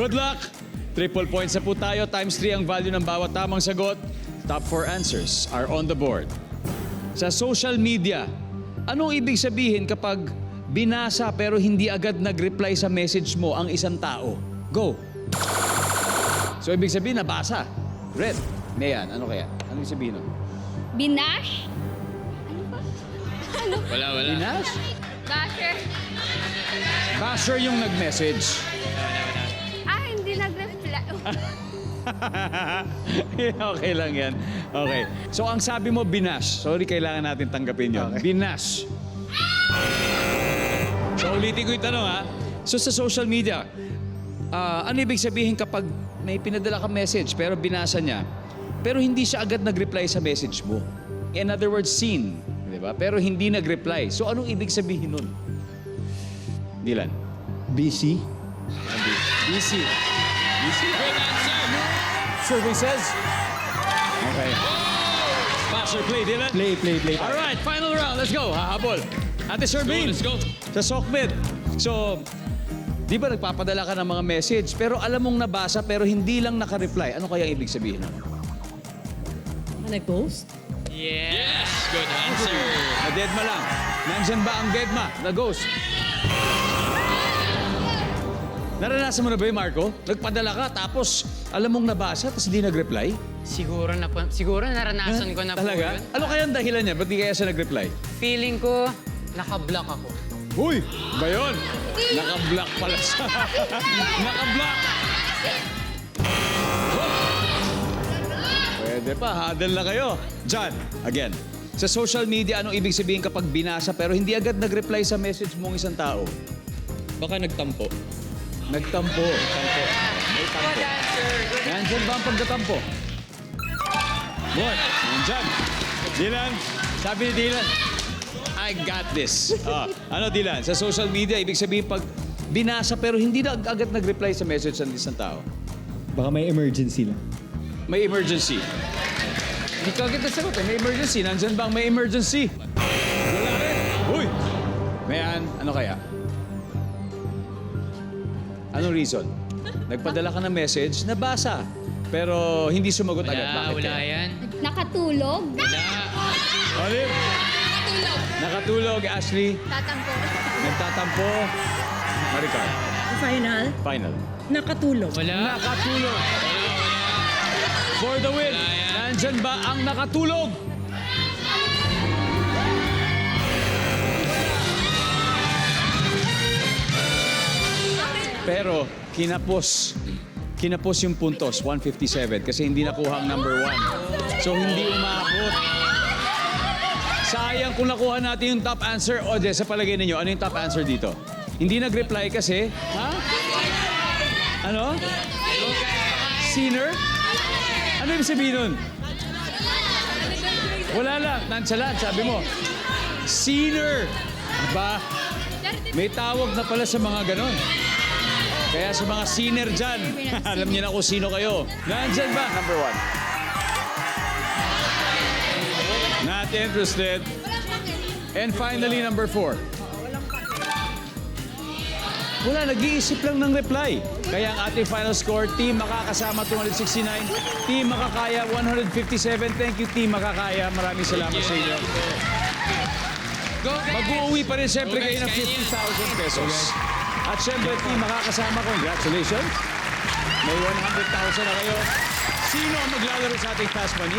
Good luck! Triple points na po tayo. Times 3 ang value ng bawat tamang sagot. Top 4 answers are on the board. Sa social media, anong ibig sabihin kapag binasa pero hindi agad nag-reply sa message mo ang isang tao? Go! So, ibig sabihin, nabasa. Red. Mayan, ano kaya? Anong ibig sabihin nun? Binash? Wala. Binash? Basher? Basher yung nag-message. Hindi nag-reply. Okay lang yan. Okay. So, ang sabi mo, binash. Sorry, kailangan natin tanggapin yun. Okay. Binash. So, ulitin ko yung tanong, ha? So, sa social media, ano ibig sabihin kapag may pinadala ka message pero binasa niya, pero hindi siya agad nag-reply sa message mo? In other words, seen. Di ba? Pero hindi nag-reply. So, anong ibig sabihin nun? Dylan. Busy. Busy. Good answer. Survey says? Okay. Pass or play, Dylan? Play. All right, final round. Let's go. Hahabol. Ate Shermaine. Let's go. Sa Sokmed. So, di ba nagpapadala ka ng mga message, pero alam mong nabasa, pero hindi lang naka-reply. Ano kaya ibig sabihin? Nag-ghost? Yes. Good answer. Na-deadma lang. Nandyan ba ang deadma? Na-ghost? Naranasan mo na ba yun, Marco? Nagpadala ka, tapos alam mong nabasa, tapos hindi nag-reply? Siguro naranasan ko na po Talaga? yun. Ano kaya ang dahilan niya? Ba't di kaya siya nag-reply? Feeling ko, naka-block ako. Uy! Ba yun? Naka-block pala siya. Naka-block! Pwede pa, hadal na kayo. John, again. Sa social media, anong ibig sabihin kapag binasa pero hindi agad nag-reply sa message mong isang tao? Baka nagtampo. Nagtampo. May tampo. Nandyan ba ang pagkatampo? What? Nandyan. Dylan, sabi ni Dylan, I got this. Ano Dylan, sa social media, ibig sabihin pag binasa pero hindi na agad nag-reply sa message ng isang tao, Baka may emergency lang. may emergency. Hindi ka agad nasagot eh. May emergency. Nandyan ba ang may emergency? Wala rin. Uy! Mayan, ano kaya? Anong reason? Nagpadala ka ng message, nabasa. Pero hindi sumagot agad. Bakit Wala kaya? yan. Nakatulog? Olive? Nakatulog. Nakatulog, Ashley. Tatampo. Nagtatampo. Maricar. Final? Final. Nakatulog. Wala. Nakatulog. For the win. Nandyan ba ang nakatulog? Pero kinapos yung puntos, 157, kasi hindi nakuha ang number 1. So hindi umakot. Sayang kung nakuha natin yung top answer. O, sa palagay ninyo, ano yung top answer dito? Hindi nag-reply kasi, ha? Ano? Sinner? Ano yung sabihin nun? Wala lang, nonchalant, sabi mo. Sinner. Aba, may tawag na pala sa mga ganon. Kaya sa mga sinner dyan, alam niyo na kung sino kayo. Nandyan ba? Number 1. Not interested. And finally, number 4. Wala, nag-iisip lang ng reply. Kaya ang ating final score, Team Makakasama 269, Team Makakaya 157. Thank you, Team Makakaya. Maraming salamat sa inyo. Go, guys. Mag-uwi pa rin siyempre Go, guys, kayo ng kaya yan. 50,000 pesos. At siyempre, Team Makakasama, congratulations. May 100,000 na kayo. Sino ang maglalaro sa ating fast money?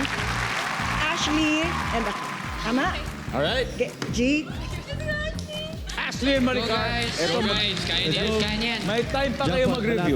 Ashley and ako. Tama? Alright. G. Ashley and Go, Maricar. guys. Eto, Go, guys. Kaya niyan. may time pa kayo mag-review.